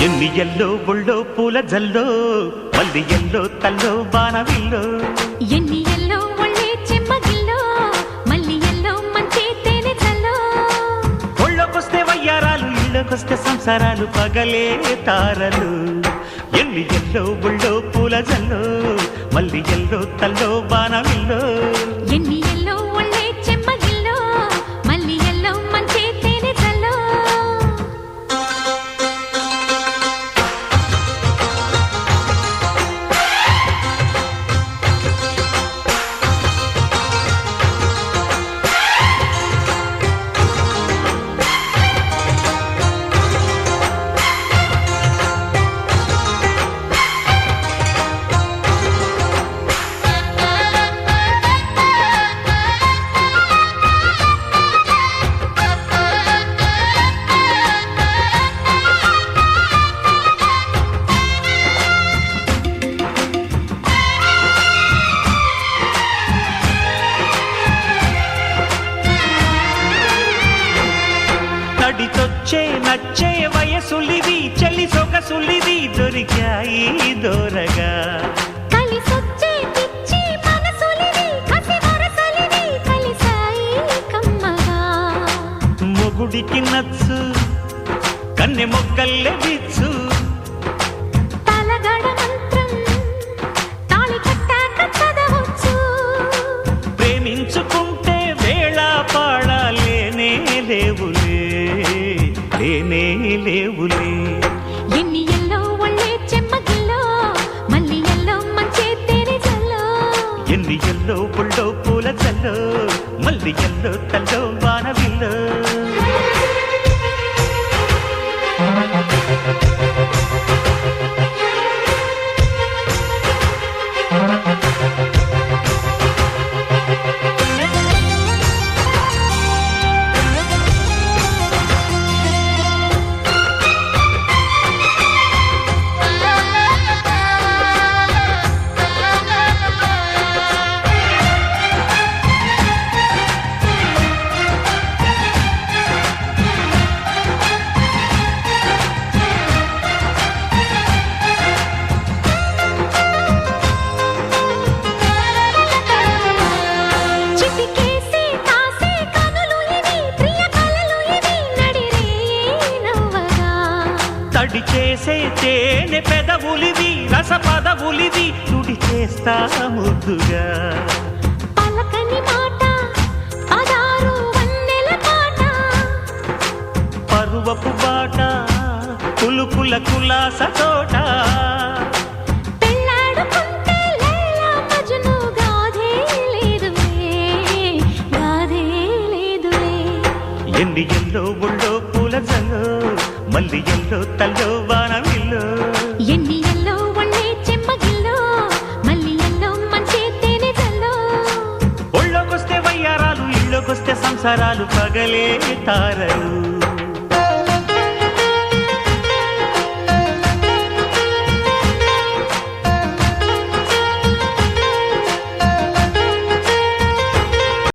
ఎన్ని ఎల్లో ఒళ్ళో పూల జల్లో మల్లి ఎల్లో తల్లో బాణవిల్లో ఎన్ని ఎల్లో ఒళ్ళే చెమ్మగిల్లో మల్లి ఎల్లో మంచి తేనె చల్లో ఒళ్ళోకొస్తే వయ్యారాలు ఇళ్ళకొస్తే సంసారాలు పగలే తారలు ఎన్ని ఎల్లో ఒళ్ళో పూల జల్లో మల్లి ఎల్లో తల్లో బాణవిల్లో ఎన్ని ఎల్లో ఒళ్ళే చెమ్మగిల్లో మల్లి ఎల్లో మంచి తేనె చల్లో తడితొచ్చే నచ్చే వయసులిది చలి సొగసులిది దొరికాయి దోరగా కలిసొచ్చే పిచ్చి మనసులిది కసి వరసలిది కలిసాయి కమ్మగా మొగుడికి నచ్చు కన్నె మొగ్గల్లె బిచ్చు తలగడ మంత్రం తాళి కట్టాక చదవచ్చు ప్రేమించుకుంటే వేళ పాడాలేనే లేవులే లేనే లేవులే ఎన్ని ఎల్లో ఒళ్ళే చెమ్మగిల్లో మల్లి ఎల్లో మంచి తేనె చల్లో ఎన్ని ఎల్లో పుల్లో పూల చల్లో మల్లి ఎల్లో తల్లో వానవిల్లో చిటికేసి కాసే కనులు ఇవి ప్రియ కలలు ఇవి నడిరే నవ్వగా తడి చేసే తేనె పెదవులివి రస పదవులివి తుడి చేస్తా ముద్దుగా పలకని మాట పదారు వన్నెల పాట పరువపు బాట కులుకుల కులాస తోట పెళ్ళాడుకుంటే లైలా మజ్ను గాథే లేదులే గాథే లేదులే ఎన్ని ఎల్లో ఒళ్ళో పూల జల్లో మల్లి ఎల్లో తల్లో వానవిల్లో ఎన్ని ఎల్లో ఒళ్ళే చెమ్మగిల్లో మల్లి ఎల్లో మంచి తేనె చల్లో ఒళ్ళోకొస్తే వయ్యారాలు ఇళ్ళోకొస్తే సంసారాలు పగలే తారలు